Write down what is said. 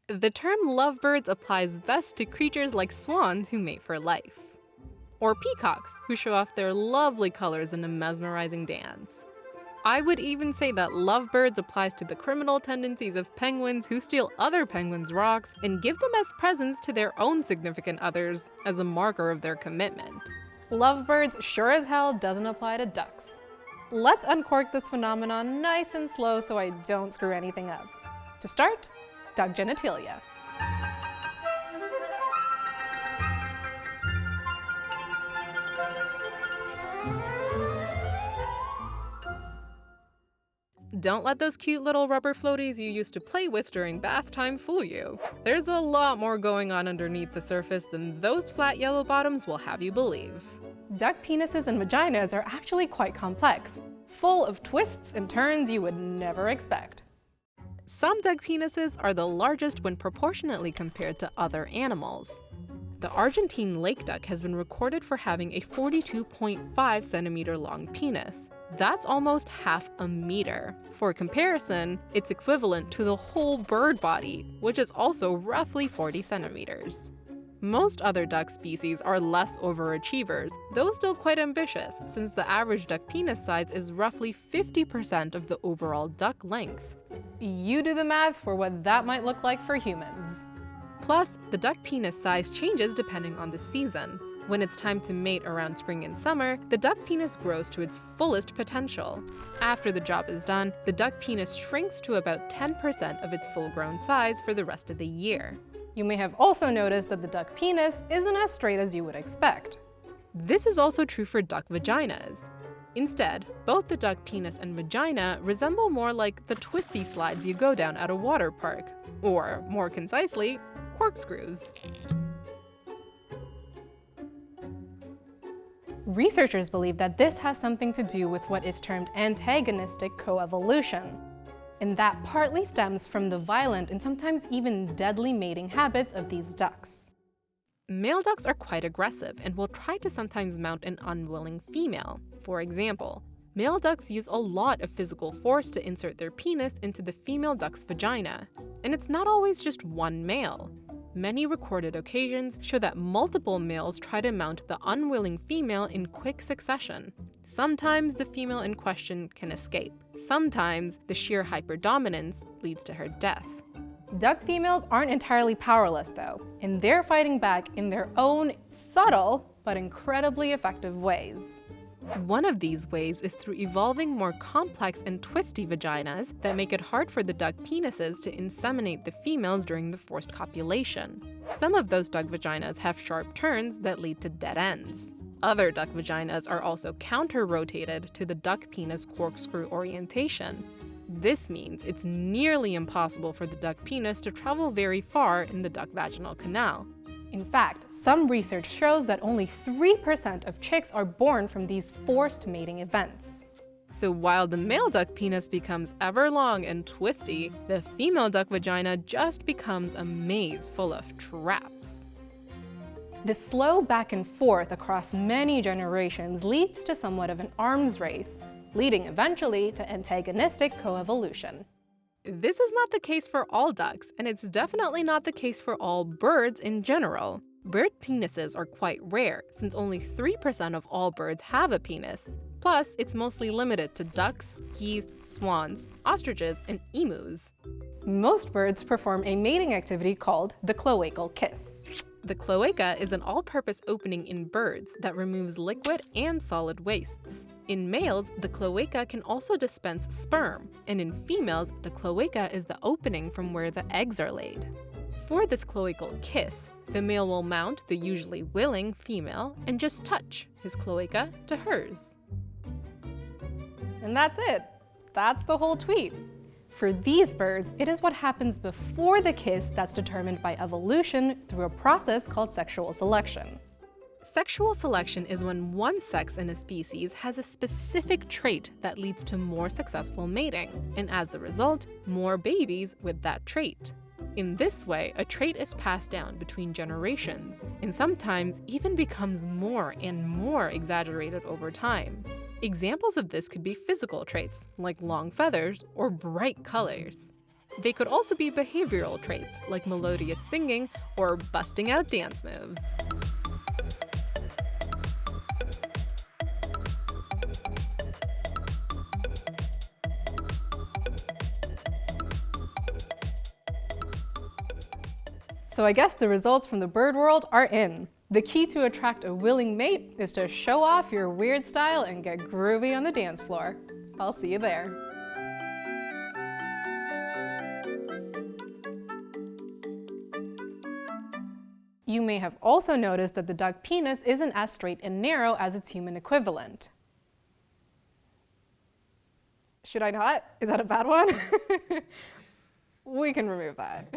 The term lovebirds applies best to creatures like swans who mate for life, or peacocks who show off their lovely colors in a mesmerizing dance. I would even say that lovebirds applies to the criminal tendencies of penguins who steal other penguins' rocks and give them as presents to their own significant others as a marker of their commitment. Lovebirds sure as hell doesn't apply to ducks. Let's uncork this phenomenon nice and slow so I don't screw anything up. To start, duck genitalia. Don't let those cute little rubber floaties you used to play with during bath time fool you. There's a lot more going on underneath the surface than those flat yellow bottoms will have you believe. Duck penises and vaginas are actually quite complex, full of twists and turns you would never expect. Some duck penises are the largest when proportionately compared to other animals. The Argentine lake duck has been recorded for having a 42.5 centimeter long penis. That's almost half a meter. For comparison, it's equivalent to the whole bird body, which is also roughly 40 centimeters. Most other duck species are less overachievers, though still quite ambitious, since the average duck penis size is roughly 50% of the overall duck length. You do the math for what that might look like for humans. Plus, the duck penis size changes depending on the season. When it's time to mate around spring and summer, the duck penis grows to its fullest potential. After the job is done, the duck penis shrinks to about 10% of its full-grown size for the rest of the year. You may have also noticed that the duck penis isn't as straight as you would expect. This is also true for duck vaginas. Instead, both the duck penis and vagina resemble more like the twisty slides you go down at a water park, or more concisely, corkscrews. Researchers believe that this has something to do with what is termed antagonistic coevolution, and that partly stems from the violent and sometimes even deadly mating habits of these ducks. Male ducks are quite aggressive and will try to sometimes mount an unwilling female. For example, male ducks use a lot of physical force to insert their penis into the female duck's vagina. And it's not always just one male. Many recorded occasions show that multiple males try to mount the unwilling female in quick succession. Sometimes the female in question can escape. Sometimes the sheer hyperdominance leads to her death. Duck females aren't entirely powerless though, and they're fighting back in their own subtle but incredibly effective ways. One of these ways is through evolving more complex and twisty vaginas that make it hard for the duck penises to inseminate the females during the forced copulation. Some of those duck vaginas have sharp turns that lead to dead ends. Other duck vaginas are also counter-rotated to the duck penis corkscrew orientation. This means it's nearly impossible for the duck penis to travel very far in the duck vaginal canal. In fact, some research shows that only 3% of chicks are born from these forced mating events. So while the male duck penis becomes ever long and twisty, the female duck vagina just becomes a maze full of traps. This slow back and forth across many generations leads to somewhat of an arms race, leading eventually to antagonistic coevolution. This is not the case for all ducks, and it's definitely not the case for all birds in general. Bird penises are quite rare, since only 3% of all birds have a penis. Plus, it's mostly limited to ducks, geese, swans, ostriches, and emus. Most birds perform a mating activity called the cloacal kiss. The cloaca is an all-purpose opening in birds that removes liquid and solid wastes. In males, the cloaca can also dispense sperm, and in females, the cloaca is the opening from where the eggs are laid. For this cloacal kiss, the male will mount the usually willing female and just touch his cloaca to hers. And that's it. That's the whole tweet. For these birds, it is what happens before the kiss that's determined by evolution through a process called sexual selection. Sexual selection is when one sex in a species has a specific trait that leads to more successful mating, and as a result, more babies with that trait. In this way, a trait is passed down between generations, and sometimes even becomes more and more exaggerated over time. Examples of this could be physical traits, like long feathers or bright colors. They could also be behavioral traits, like melodious singing or busting out dance moves. So I guess the results from the bird world are in. The key to attract a willing mate is to show off your weird style and get groovy on the dance floor. I'll see you there. You may have also noticed that the duck penis isn't as straight and narrow as its human equivalent. Should I not? Is that a bad one? We can remove that.